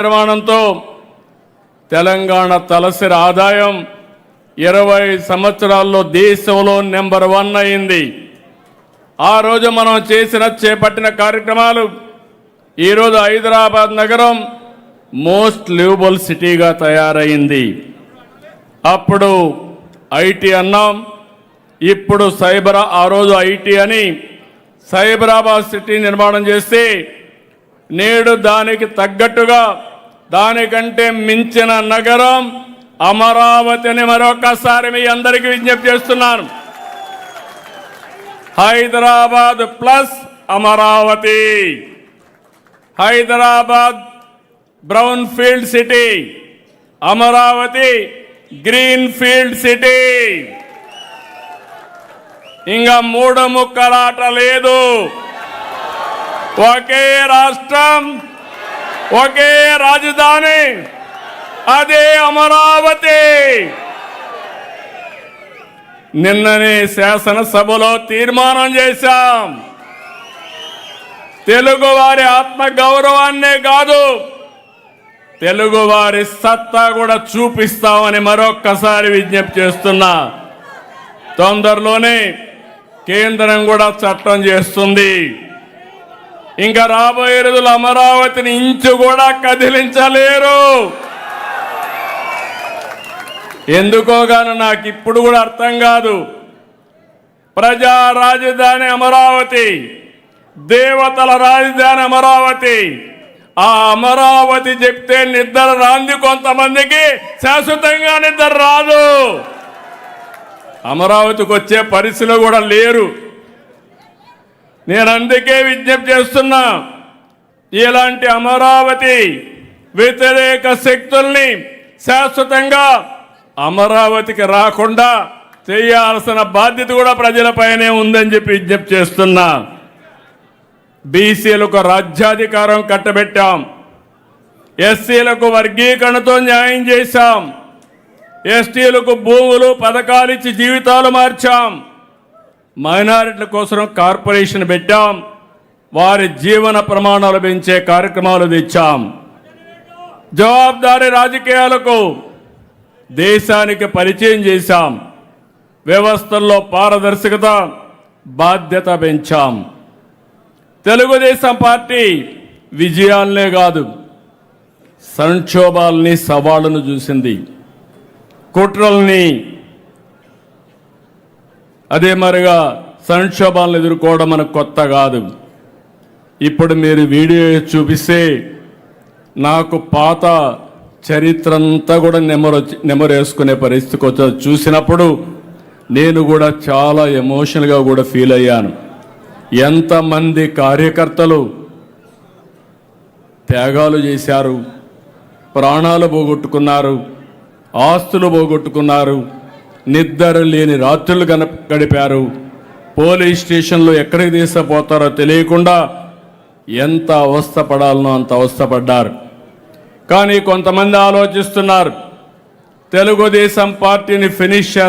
నిర్మాణంతో తెలంగాణ తలసరి ఆదాయం 20 సంవత్సరాల్లో దేశంలో నెంబర్ 1 అయింది. ఆ రోజు మనం చేపట్టిన కార్యక్రమాలు ఈరోజు హైదరాబాద్ నగరం మోస్ట్ లివబుల్ సిటీగా తయారైంది. అప్పుడు ఐటీ అన్నాం, ఇప్పుడు ఆ రోజు ఐటీ అని సైబరాబాద్ సిటీ నిర్మాణం చేస్తే నేడు దానికి తగ్గట్టుగా దానికంటే మించిన నగరం అమరావతిని మరొకసారి మీ అందరికీ విజ్ఞప్తి చేస్తున్నాను. Hyderabad plus Amaravati, Hyderabad brown field city, Amaravati green field city. ఇంకా 3 ముక్కలాట లేదు. ఒకే రాష్ట్రం, ఒకే రాజధాని, అదే అమరావతి. నిన్ననే శాసనసభలో తీర్మానం చేశాం. తెలుగు వారి ఆత్మ గౌరవాన్నే కాదు, తెలుగు వారి సత్తా కూడా చూపిస్తామని మరొక్కసారి విజ్ఞప్తి చేస్తున్నా. తొందరలోనే కేంద్రం కూడా చట్టం చేస్తుంది. ఇంకా రాబోయే రోజులు అమరావతిని ఇంచు కూడా కదిలించలేరు. ఎందుకోగాను నాకు ఇప్పుడు కూడా అర్థం కాదు. ప్రజా రాజధాని అమరావతి, దేవతల రాజధాని అమరావతి. ఆ అమరావతి చెప్తే నిద్ర రాంది కొంతమందికి, శాశ్వతంగా నిద్ర రాదు. అమరావతికి వచ్చే పరిస్థితులు కూడా లేరు. నేను అందుకే విజ్ఞప్తి చేస్తున్నా, ఇలాంటి అమరావతి వ్యతిరేక శక్తుల్ని శాశ్వతంగా అమరావతికి రాకుండా చేయాల్సిన బాధ్యత కూడా ప్రజలపైనే ఉందని చెప్పి విజ్ఞప్తి చేస్తున్నా. బీసీలకు రాజ్యాధికారం కట్టబెట్టాం, ఎస్సీలకు వర్గీకరణతో న్యాయం చేశాం, ఎస్టీలకు భూములు పథకాలు ఇచ్చి జీవితాలు మార్చాం, మైనారిటీల కోసం కార్పొరేషన్ పెట్టాం, వారి జీవన ప్రమాణాలు పెంచే కార్యక్రమాలు తెచ్చాం. జవాబుదారీ రాజకీయాలకు దేశానికి పరిచయం చేశాం, వ్యవస్థల్లో పారదర్శకత బాధ్యత పెంచాం. తెలుగుదేశం పార్టీ విజయాలనే కాదు, సంక్షోభాలని సవాళ్లను చూసింది, కుట్రల్ని, అదే మరిగా సంక్షోభాలను ఎదుర్కోవడం మనకు కొత్త కాదు. ఇప్పుడు మీరు వీడియో చూపిస్తే నాకు పాత చరిత్ర అంతా కూడా నెమరేసుకునే పరిస్థితికి వచ్చి చూసినప్పుడు నేను కూడా చాలా ఎమోషనల్గా కూడా ఫీల్ అయ్యాను. ఎంతమంది కార్యకర్తలు త్యాగాలు చేశారు, ప్రాణాలు పోగొట్టుకున్నారు, ఆస్తులు పోగొట్టుకున్నారు, నిద్ర లేని రాత్రులు గడిపారు, పోలీస్ స్టేషన్లో ఎక్కడికి తీసుకుపోతారో తెలియకుండా ఎంత అవస్థపడాలనో అంత అవస్థపడ్డారు. కానీ కొంతమంది ఆలోచిస్తున్నారు, తెలుగుదేశం పార్టీని ఫినిష్ చేస్తారు.